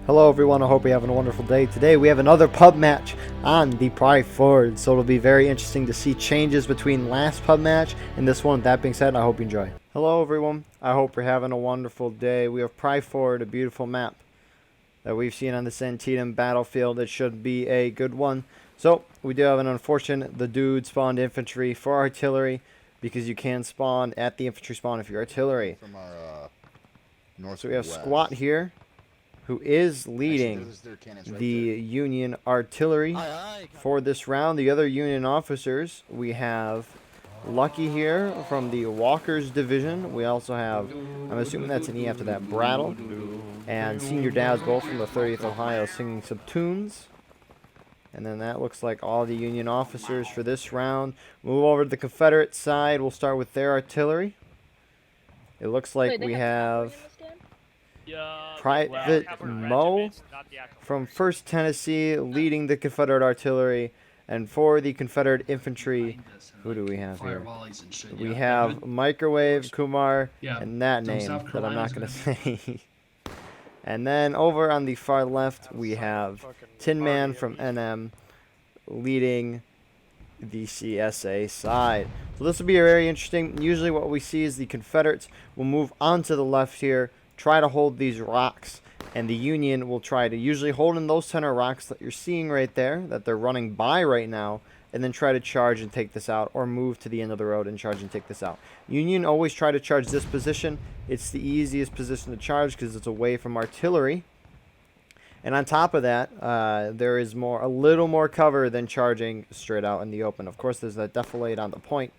Hello everyone, I hope you're having a wonderful day. Today we have another pub match on the Debrief forward, so it'll be very interesting to see changes between last pub match and this one. With that being said, I hope you enjoy. Hello everyone, I hope you're having a wonderful day. We have Pride Forward, a beautiful map that we've seen on the Antietam battlefield. It should be a good one. So we do have an unfortunate, the dude spawned infantry for artillery, because you can spawn at the infantry spawn if you're artillery. From our north. So we have Squat here, who is leading the Union artillery for this round. The other Union officers, we have Lucky here from the Walker's division. We also have, I'm assuming that's an E after that, Brattle, and Senior Daz, both from the 30th Ohio, singing some tunes. And then that looks like all the Union officers for this round. Move over to the Confederate side. We'll start with their artillery. It looks like we have Private Mo from 1st Tennessee leading the Confederate artillery. And for the Confederate infantry, who do we have here? We have Microwave, Kumar, and that name that I'm not going to say. And then over on the far left, we have Tin Man from NM leading the CSA side. So this will be very interesting. Usually what we see is the Confederates will move onto the left here, try to hold these rocks, and the Union will try to usually hold in those center rocks that you're seeing right there, that they're running by right now, and then try to charge and take this out, or move to the end of the road and charge and take this out. Union always try to charge this position. It's the easiest position to charge because it's away from artillery. And on top of that, there is a little more cover than charging straight out in the open. Of course, there's that defilade on the point.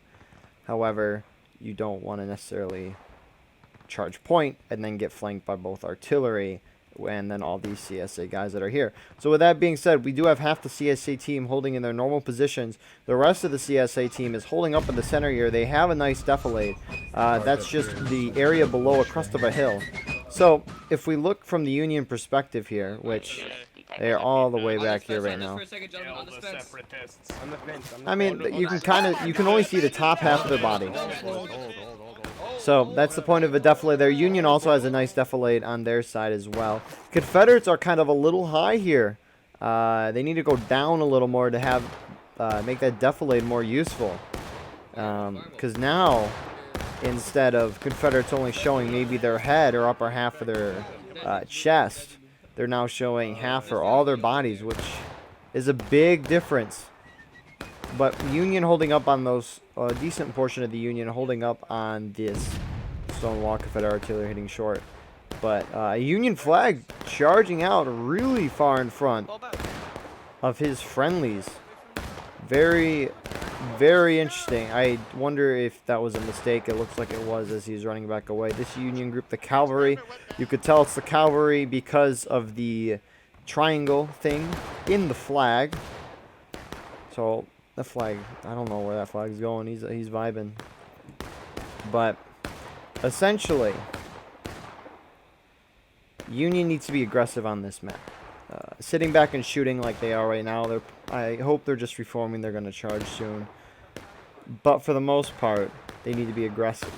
However, you don't want to necessarily charge point and then get flanked by both artillery and then all these CSA guys that are here. So with that being said, we do have half the CSA team holding in their normal positions. The rest of the CSA team is holding up in the center here. They have a nice defilade. That's just the area below a crest of a hill. So if we look from the Union perspective here, which they're all the way back here right now. I mean, you can only see the top half of their body. So that's the point of a defilade there. Union also has a nice defilade on their side as well. Confederates are kind of a little high here. They need to go down a little more to have make that defilade more useful. Because now, instead of Confederates only showing maybe their head or upper half of their chest, they're now showing half or all their bodies, which is a big difference. But Union holding up on those, a decent portion of the Union holding up on this Stonewall Confederate artillery hitting short. But Union flag charging out really far in front of his friendlies. Very, very interesting. I wonder if that was a mistake. It looks like it was as he's running back away. This Union group, the cavalry, you could tell it's the cavalry because of the triangle thing in the flag. So the flag, I don't know where that flag is going. He's vibing. But essentially, Union needs to be aggressive on this map. Sitting back and shooting like they are right now, I hope they're just reforming. They're going to charge soon. But for the most part, they need to be aggressive.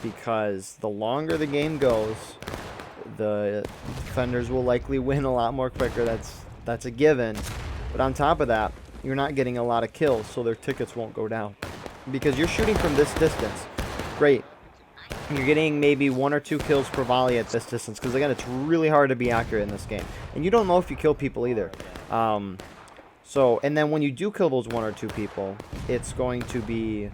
Because the longer the game goes, the defenders will likely win a lot more quicker. That's a given. But on top of that, you're not getting a lot of kills, so their tickets won't go down. Because you're shooting from this distance. Great. You're getting maybe 1 or 2 kills per volley at this distance. Because, again, it's really hard to be accurate in this game. And you don't know if you kill people either. And then when you do kill those 1 or 2 people, it's going to be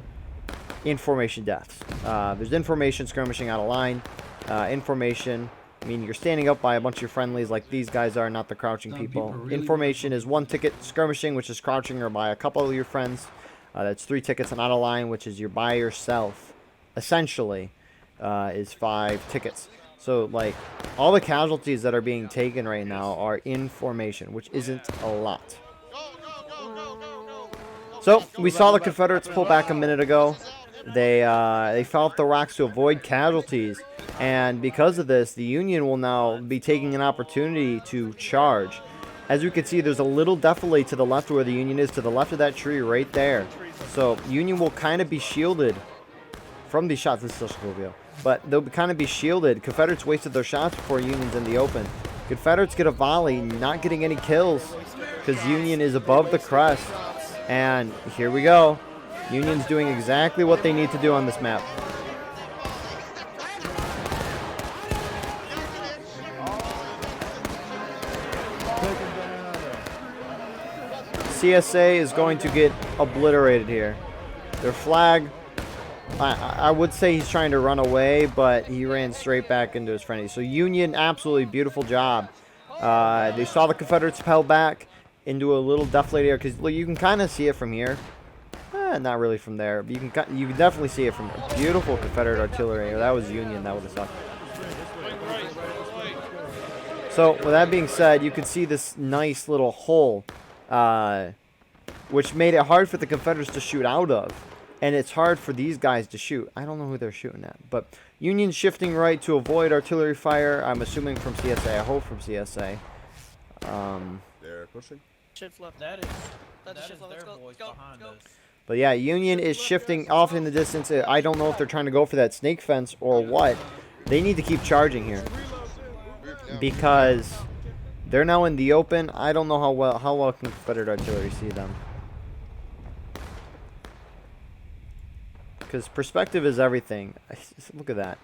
information deaths. There's information skirmishing out of line. Information, I mean, you're standing up by a bunch of your friendlies like these guys are, not the crouching people. Information is 1 ticket. Skirmishing, which is crouching or by a couple of your friends. That's 3 tickets. And out of line, which is you're by yourself, essentially, is 5 tickets. So, like, all the casualties that are being taken right now are in formation, which isn't a lot. So, we saw the Confederates pull back a minute ago. They fell off the rocks to avoid casualties. And because of this, the Union will now be taking an opportunity to charge. As you can see, there's a little defilade to the left where the Union is, to the left of that tree right there. So Union will kind of be shielded from these shots. This is such a cool view. But they'll kind of be shielded. Confederates wasted their shots before Union's in the open. Confederates get a volley, not getting any kills because Union is above the crest. And here we go. Union's doing exactly what they need to do on this map. CSA is going to get obliterated here. Their flag, I would say he's trying to run away, but he ran straight back into his frenzy. So Union, absolutely beautiful job. They saw the Confederates held back into a little deflated area because you can kind of see it from here. Not really from there, but you can definitely see it from here. Beautiful Confederate artillery. That was Union. That would have sucked. So with that being said, you can see this nice little hole, which made it hard for the Confederates to shoot out of. And it's hard for these guys to shoot. I don't know who they're shooting at. But Union shifting right to avoid artillery fire. I'm assuming from CSA. I hope from CSA. They're pushing. Shift left. That is their boys behind us. But yeah, Union is shifting off in the distance. I don't know if they're trying to go for that snake fence or what. They need to keep charging here. Because they're now in the open. I don't know how well can Confederate artillery see them. Because perspective is everything. Look at that.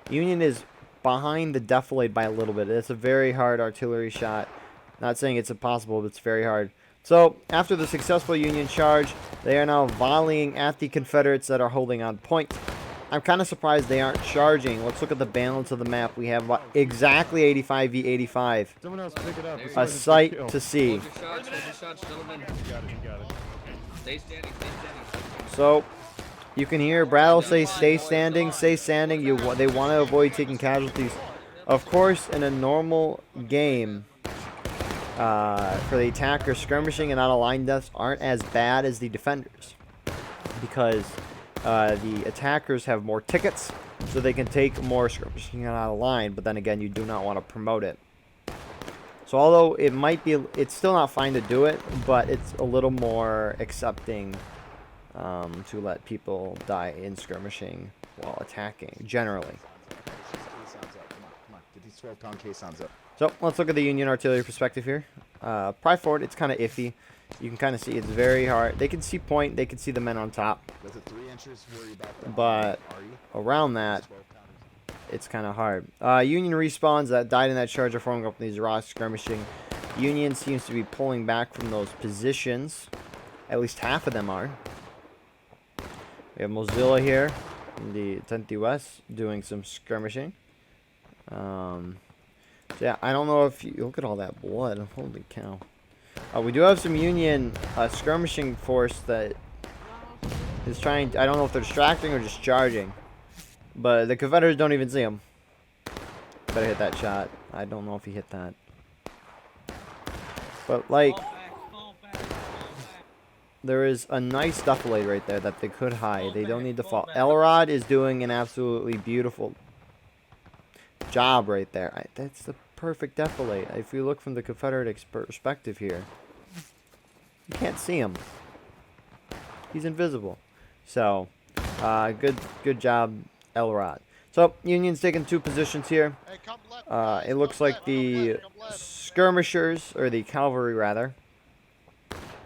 Union is behind the defilade by a little bit. It's a very hard artillery shot. Not saying it's impossible, but it's very hard. So, after the successful Union charge, they are now volleying at the Confederates that are holding on point. I'm kind of surprised they aren't charging. Let's look at the balance of the map. We have exactly 85 v 85. Someone else pick it up. A sight to see. Hold your shots, gentlemen. You got it. Stay standing, stay standing. So, you can hear Brattle say, stay standing, stay standing. They want to avoid taking casualties. Of course, in a normal game, for the attackers, skirmishing and out-of-line deaths aren't as bad as the defenders. Because the attackers have more tickets, so they can take more skirmishing and out-of-line. But then again, you do not want to promote it. So although it might be, it's still not fine to do it, but it's a little more accepting to let people die in skirmishing while attacking, generally. Come on. Get these 12-pound caissons up. So let's look at the Union artillery perspective here. Pry forward, it's kind of iffy. You can kind of see it's very hard. They can see point, they can see the men on top. Does it 3 inches worry about that? But around that, it's kind of hard. Union respawns that died in that charge are forming up in these rocks, skirmishing. Union seems to be pulling back from those positions. At least half of them are. We have Mozilla here in the 10th West doing some skirmishing. So yeah, I don't know if you look at all that blood. Holy cow. We do have some Union skirmishing force that is trying. I don't know if they're distracting or just charging. But the Confederates don't even see him. Better hit that shot. I don't know if he hit that. But like, there is a nice defilade right there that they could hide. They don't need to fall. Elrod is doing an absolutely beautiful job right there. That's the perfect defilade. If you look from the Confederate perspective here, you can't see him. He's invisible. So, good job, Elrod. So, Union's taking 2 positions here. It looks like the skirmishers, or the cavalry rather,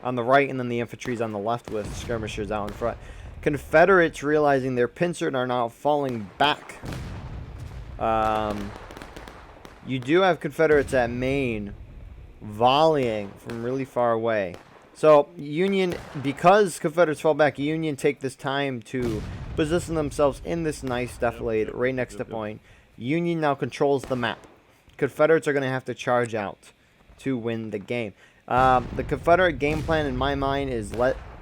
on the right, and then the infantry's on the left with skirmishers out in front. Confederates, realizing their pincered, are now falling back. You do have Confederates at Maine volleying from really far away. So, Union, because Confederates fall back, Union take this time to position themselves in this nice defilade right next to point. Union now controls the map. Confederates are going to have to charge out to win the game. The Confederate game plan, in my mind, is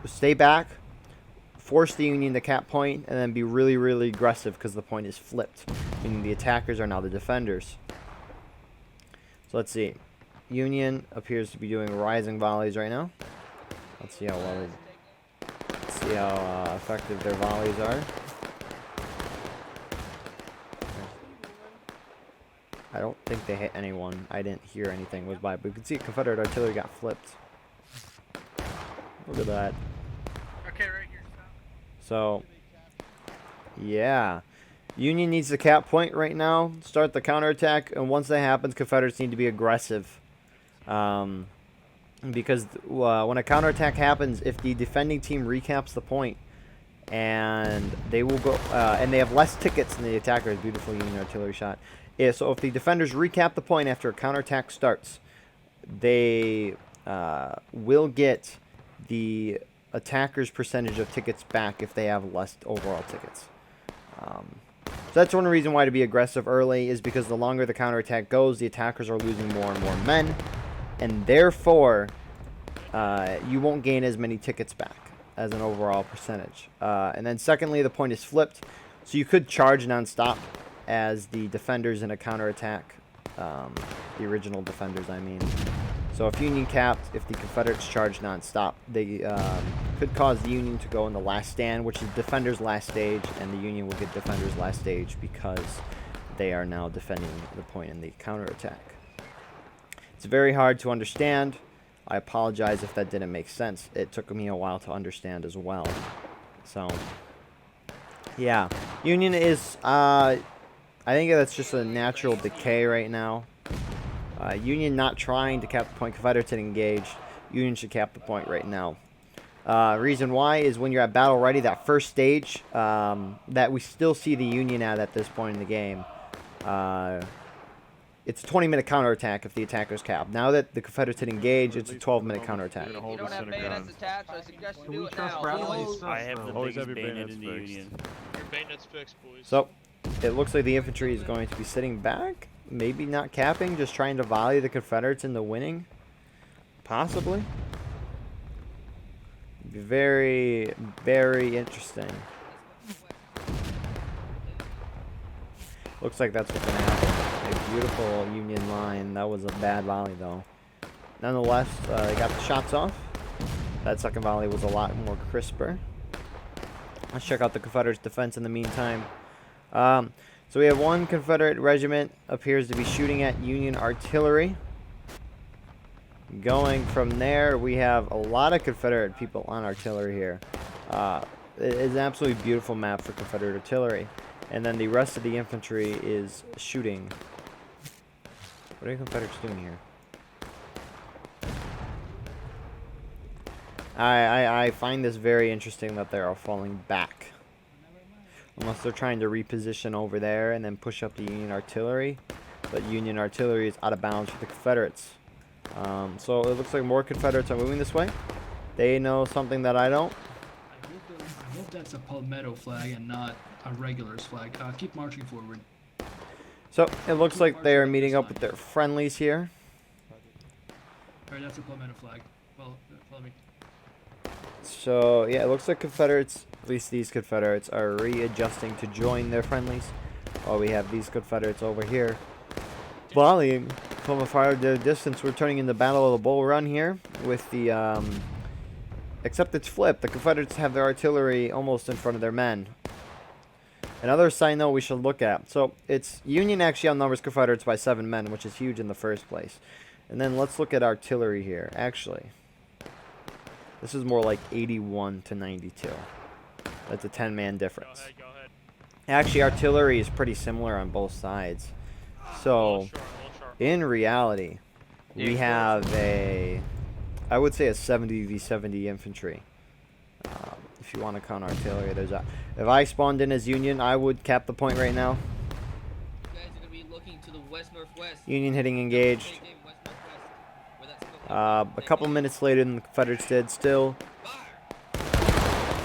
stay back, force the Union to cap point, and then be really, really aggressive because the point is flipped. Meaning the attackers are now the defenders. So let's see. Union appears to be doing rising volleys right now. Let's see how well effective their volleys are. I don't think they hit anyone. I didn't hear anything was by, but you can see Confederate artillery got flipped. Look at that. Okay, right here. So Yeah. Union needs the cap point right now. Start the counterattack, and once that happens, Confederates need to be aggressive. Because when a counterattack happens, if the defending team recaps the point, and they will go, and they have less tickets than the attackers. Beautiful Union artillery shot. Yeah, so if the defenders recap the point after a counterattack starts, they will get the attackers' percentage of tickets back if they have less overall tickets. So that's one reason why to be aggressive early is because the longer the counterattack goes, the attackers are losing more and more men, and therefore you won't gain as many tickets back as an overall percentage. And then secondly, the point is flipped, so you could charge non-stop as the defenders in a counterattack, the original defenders, I mean. So if Union capped, if the Confederates charge non-stop, they could cause the Union to go in the last stand, which is defenders' last stage, and the Union will get defenders' last stage because they are now defending the point in the counterattack. It's very hard to understand. I apologize if that didn't make sense. It took me a while to understand as well. So, yeah. Union is, I think that's just a natural decay right now. Union not trying to cap the point. Confederates engaged. Union should cap the point right now. Reason why is when you're at battle ready, that first stage that we still see the Union at this point in the game. It's a 20-minute counterattack if the attackers cap. Now that the Confederates had engaged, it's a 12-minute counterattack. If you don't have bayonets attached, I suggest you do it now. I have the Always biggest have your bayonet bayonets in the fixed. Union. Your bayonet's fixed, boys. So, it looks like the infantry is going to be sitting back. Maybe not capping, just trying to volley the Confederates into winning. Possibly. Be very, very interesting. Looks like that's what's going to happen. A beautiful Union line. That was a bad volley, though. Nonetheless, they got the shots off. That second volley was a lot more crisper. Let's check out the Confederates' defense in the meantime. So we have one Confederate regiment appears to be shooting at Union artillery. Going from there, we have a lot of Confederate people on artillery here. It's an absolutely beautiful map for Confederate artillery. And then the rest of the infantry is shooting. What are the Confederates doing here? I find this very interesting that they are falling back. Unless they're trying to reposition over there and then push up the Union artillery. But Union artillery is out of bounds for the Confederates. So it looks like more Confederates are moving this way. They know something that I don't. I hope that's a palmetto flag and not a regulars flag. Keep marching forward. So it looks like they are meeting up with their friendlies here. Alright, that's a palmetto flag. Well, follow me. So yeah, it looks like Confederates, at least these Confederates, are readjusting to join their friendlies. While we have these Confederates over here volleying from a far distance. We're turning into Battle of the Bull Run here with the except it's flipped. The Confederates have their artillery almost in front of their men. Another side note we should look at. So it's Union actually outnumbers Confederates by 7 men, which is huge in the first place. And then let's look at artillery here. Actually, this is more like 81 to 92. That's a 10-man difference. Go ahead. Actually, artillery is pretty similar on both sides. So, in reality, we have a, I would say a 70 v 70 infantry. If you want to count artillery, there's a. If I spawned in as Union, I would cap the point right now. You guys are gonna be looking to the west-northwest. Union hitting engaged. A couple minutes later than the Confederates did, still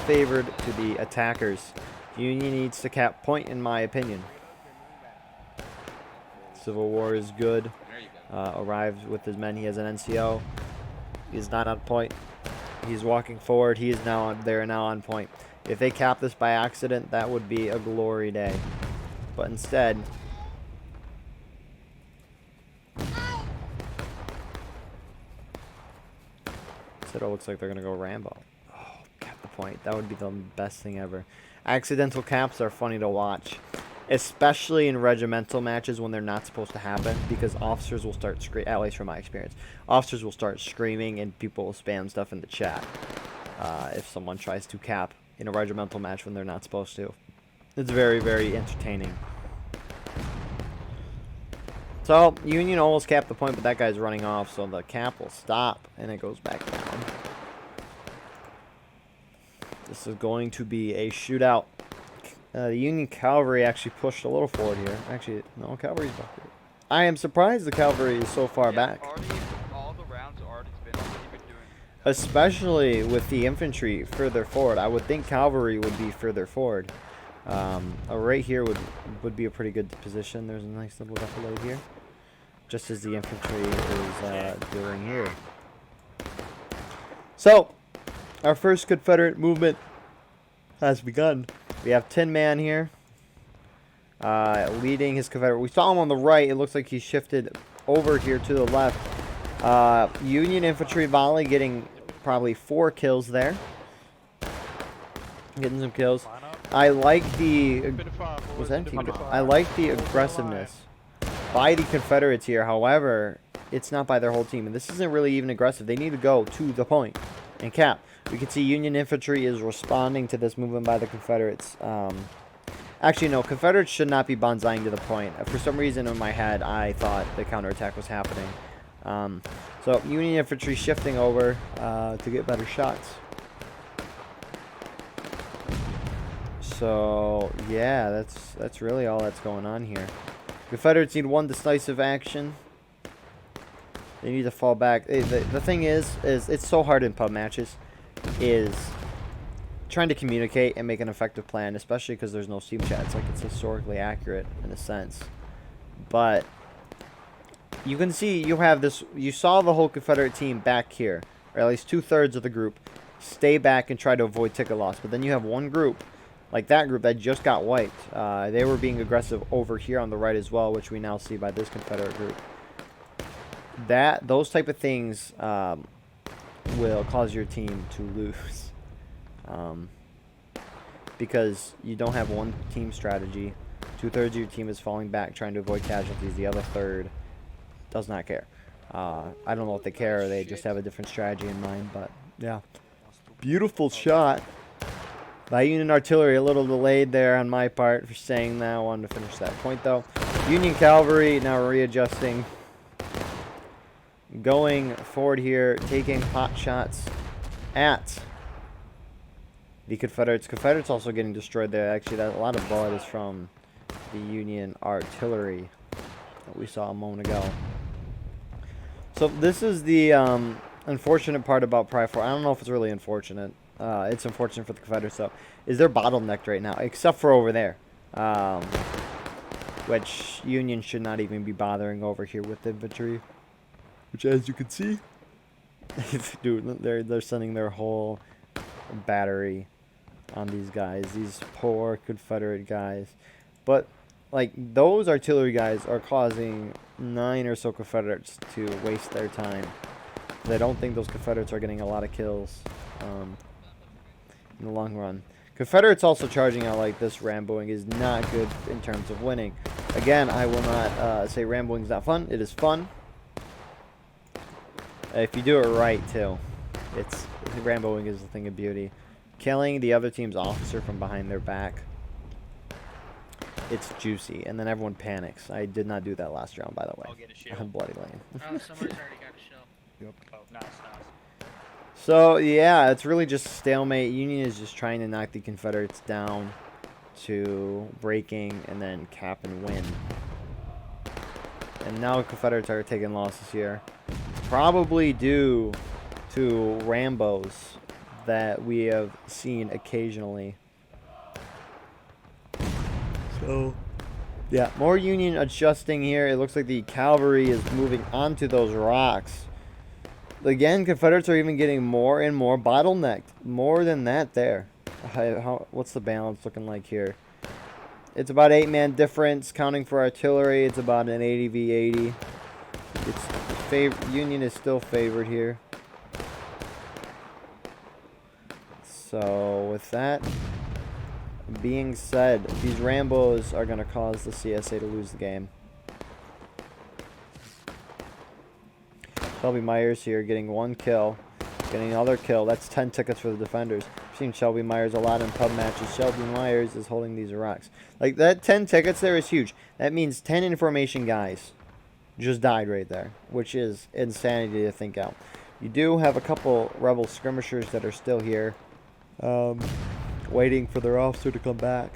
favored to the attackers. Union needs to cap point, in my opinion. Civil War is good. Arrives with his men. He has an NCO. He is not on point. He's walking forward. He is now on. They're now on point. If they cap this by accident, that would be a glory day. But instead, it looks like they're gonna go Rambo. Oh, cap the point. That would be the best thing ever. Accidental caps are funny to watch, especially in regimental matches when they're not supposed to happen, because officers will start screaming, at least from my experience, officers will start screaming and people will spam stuff in the chat if someone tries to cap in a regimental match when they're not supposed to. It's very, very entertaining. So, Union almost capped the point, but that guy's running off, so the cap will stop, and it goes back down. This is going to be a shootout. The Union Cavalry actually pushed a little forward here. Actually, no, Cavalry's back here. I am surprised the Cavalry is so far back. All the rounds already been doing. Especially with the infantry further forward. I would think Cavalry would be further forward. Right here would be a pretty good position. There's a nice little defilade here. Just as the infantry is doing here. So, our first Confederate movement has begun. We have Tin Man here. Leading his Confederate. We saw him on the right. It looks like he shifted over here to the left. Union infantry volley getting probably 4 kills there. Getting some kills. I like the I like the aggressiveness by the Confederates here. However, it's not by their whole team, and this isn't really even aggressive. They need to go to the point and cap. We can see Union infantry is responding to this movement by the Confederates. Actually, no, Confederates should not be bonsaiing to the point. For some reason in my head, I thought the counterattack was happening. So Union infantry shifting over to get better shots. So yeah, that's really all that's going on here. Confederates need one decisive action. They need to fall back. The thing is it's so hard in pub matches, is trying to communicate and make an effective plan, especially because there's no Steam chat. It's like it's historically accurate in a sense. But you can see you have this, you saw the whole Confederate team back here, or at least 2/3 of the group, stay back and try to avoid ticket loss. But then you have one group, like that group, that just got wiped. They were being aggressive over here on the right as well, which we now see by this Confederate group. Those type of things will cause your team to lose. Because you don't have one team strategy. 2/3 of your team is falling back trying to avoid casualties. The other third does not care. I don't know if they care or they just have a different strategy in mind, but yeah. Beautiful shot by Union artillery. A little delayed there on my part for saying that. I wanted to finish that point though. Union cavalry now readjusting. Going forward here, taking pot shots at the Confederates. Confederates also getting destroyed there. Actually, a lot of blood is from the Union artillery that we saw a moment ago. So this is the unfortunate part about Pry 4. I don't know if it's really unfortunate. It's unfortunate for the Confederates, though. Is they're bottlenecked right now, except for over there. Which Union should not even be bothering over here with infantry. Which, as you can see, dude, they're sending their whole battery on these guys, these poor Confederate guys. But like, those artillery guys are causing 9 or so Confederates to waste their time. I don't think those Confederates are getting a lot of kills in the long run. Confederates also charging out like this, Ramboing, is not good in terms of winning. Again, I will not say Ramboing is not fun. It is fun if you do it right too. Ramboing is the thing of beauty. Killing the other team's officer from behind their back, it's juicy, and then everyone panics. I did not do that last round, by the way. I'll get a shield. I'm bloody lane. Oh, somebody's already got a shell. Yep. Oh, nice. So yeah, it's really just stalemate. Union is just trying to knock the Confederates down to breaking and then cap and win. And now Confederates are taking losses here, probably due to Rambos that we have seen occasionally. So yeah, more Union adjusting here. It looks like the cavalry is moving onto those rocks. Again, Confederates are even getting more and more bottlenecked. More than that there. What's the balance looking like here? It's about 8-man difference. Counting for artillery, it's about an 80 v 80. Union is still favored here. So with that being said, these Rambos are going to cause the CSA to lose the game. Shelby Myers here getting 1 kill, getting another kill. That's 10 tickets for the defenders. seen Shelby Myers a lot in pub matches. Shelby Myers is holding these rocks. Like, that 10 tickets there is huge. That means 10 information guys just died right there, which is insanity to think out. You do have a couple rebel skirmishers that are still here, waiting for their officer to come back.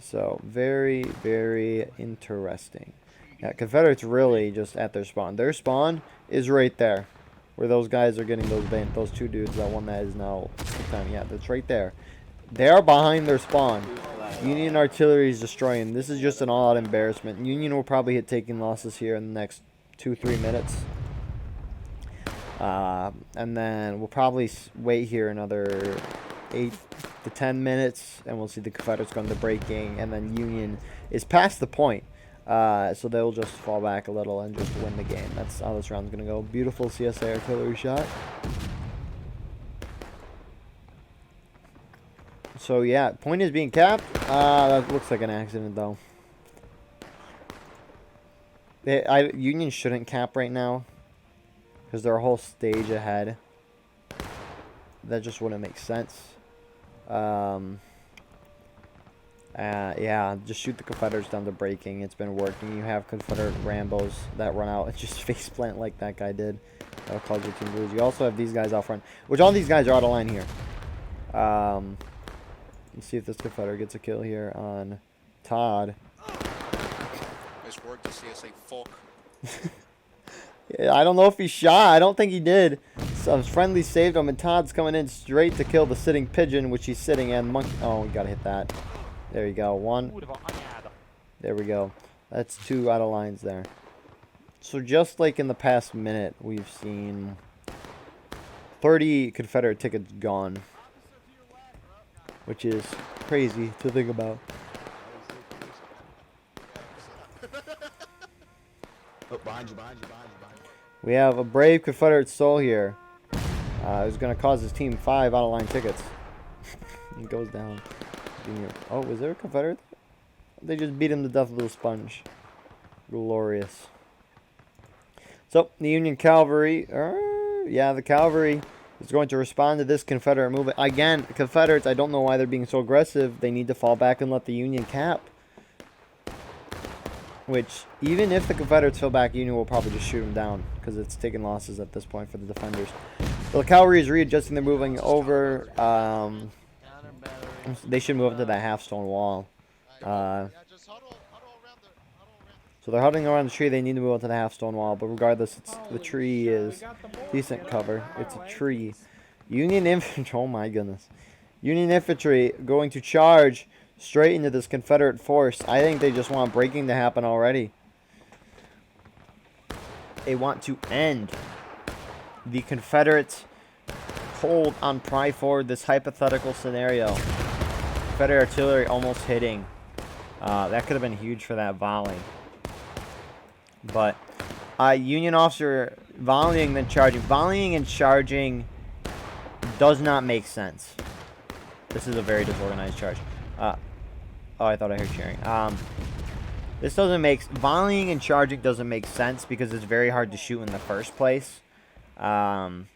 So, very, very interesting. Yeah, Confederates really just at their spawn. Their spawn is right there, where those guys are getting those two dudes. That one that is now, yeah, that's right there. They are behind their spawn. Union artillery is destroying. This is just an all-out embarrassment. Union will probably hit taking losses here in the next 2-3 minutes. And then we'll probably wait here another 8 to 10 minutes, and we'll see the Confederates going to breaking, and then Union is past the point. So they'll just fall back a little and just win the game. That's how this round's going to go. Beautiful CSA artillery shot. So yeah, point is being capped. That looks like an accident though. Union shouldn't cap right now, because they're a whole stage ahead. That just wouldn't make sense. Yeah, just shoot the Confederates down to breaking. It's been working. You have Confederate Rambos that run out and just face plant like that guy did. That'll cause your team to lose. You also have these guys out front, which all these guys are out of line here. Let's see if this Confederate gets a kill here on Todd. Nice work to CSA Folk. Yeah, I don't know if he shot. I don't think he did. So friendly saved him, and Todd's coming in straight to kill the sitting pigeon, which he's sitting in. Oh, we gotta hit that. There you go. One. There we go. That's 2 out of lines there. So just like in the past minute, we've seen 30 Confederate tickets gone, which is crazy to think about. Oh, behind you. We have a brave Confederate soul here, who's going to cause his team 5 out-of-line tickets. He goes down. Oh, was there a Confederate? They just beat him to death with a sponge. Glorious. So, the Union Cavalry, yeah, the Cavalry is going to respond to this Confederate movement. Again, Confederates, I don't know why they're being so aggressive. They need to fall back and let the Union cap. Which, even if the Confederates fall back, Union will probably just shoot them down, because it's taking losses at this point for the defenders. So the cavalry is readjusting. They're moving over. They should move up to that half-stone wall. So they're huddling around the tree. They need to move up to the half-stone wall. But regardless, the tree is decent cover. It's a tree. Union infantry. Oh my goodness. Union infantry going to charge straight into this Confederate force. I think they just want breaking to happen already. They want to end the Confederate hold on Pry Ford, this hypothetical scenario. Confederate artillery almost hitting. That could have been huge for that volley. But Union officer volleying then charging. Volleying and charging does not make sense. This is a very disorganized charge. Oh, I thought I heard cheering. This doesn't make... Volleying and charging doesn't make sense because it's very hard to shoot in the first place. And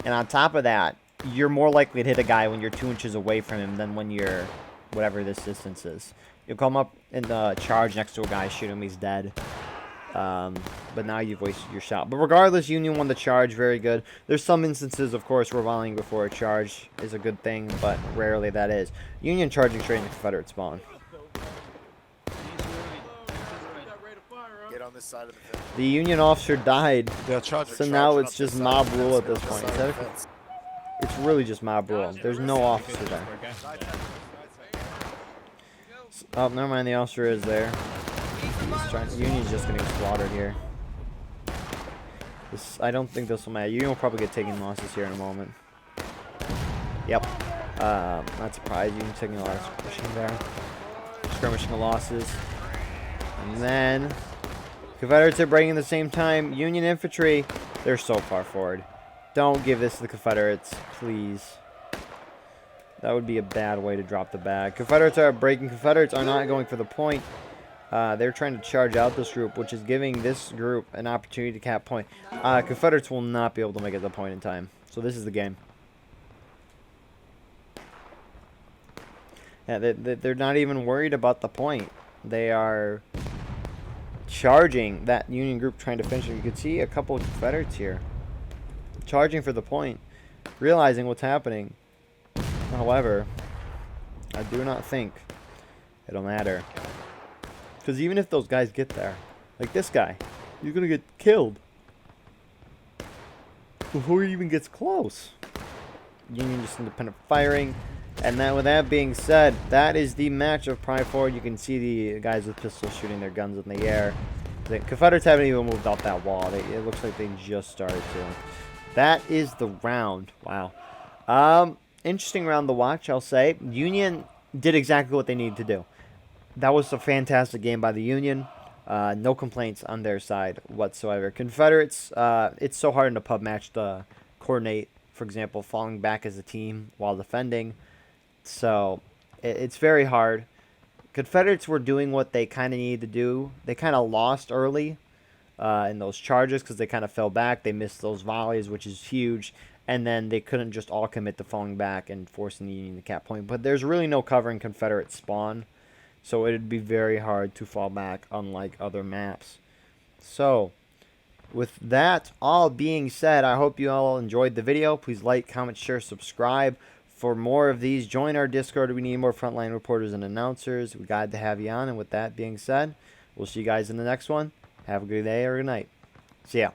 on top of that, you're more likely to hit a guy when you're 2 inches away from him than when you're... whatever this distance is. You'll come up in the charge next to a guy, shoot him, he's dead. But now you've wasted your shot. But regardless, Union won the charge, very good. There's some instances, of course, where volleying before a charge is a good thing, but rarely that is. Union charging straight into Confederate spawn. Get on this side of the fence. The Union officer died, Yeah, so now it's just mob rule at this point. It's really just mob rule. There's no officer there. Oh, never mind, the officer is there. Union's just gonna get slaughtered here. I don't think this will matter. Union will probably get taking losses here in a moment. Yep. Not surprised. Union's taking a lot of skirmishing there. Skirmishing the losses. And then Confederates are breaking at the same time. Union infantry, they're so far forward. Don't give this to the Confederates, please. That would be a bad way to drop the bag. Confederates are breaking. Confederates are not going for the point. They're trying to charge out this group, which is giving this group an opportunity to cap point. Confederates will not be able to make it the point in time. So this is the game. Yeah, they're not even worried about the point. They are charging that Union group trying to finish it. You can see a couple of Confederates here charging for the point, realizing what's happening. However, I do not think it'll matter. Because even if those guys get there, like this guy, he's going to get killed before he even gets close. Union just independent firing. And then with that being said, that is the match of Pride 4. You can see the guys with pistols shooting their guns in the air. The Confederates haven't even moved off that wall. It looks like they just started to. That is the round. Wow. Interesting round to watch, I'll say. Union did exactly what they needed to do. That was a fantastic game by the Union. No complaints on their side whatsoever. Confederates, it's so hard in a pub match to coordinate, for example, falling back as a team while defending. So it's very hard. Confederates were doing what they kind of needed to do. They kind of lost early in those charges because they kind of fell back. They missed those volleys, which is huge. And then they couldn't just all commit to falling back and forcing the Union to cap point. But there's really no covering Confederate spawn. So it would be very hard to fall back, unlike other maps. So, with that all being said, I hope you all enjoyed the video. Please like, comment, share, subscribe. For more of these, join our Discord. We need more frontline reporters and announcers. We're glad to have you on. And with that being said, we'll see you guys in the next one. Have a good day or good night. See ya.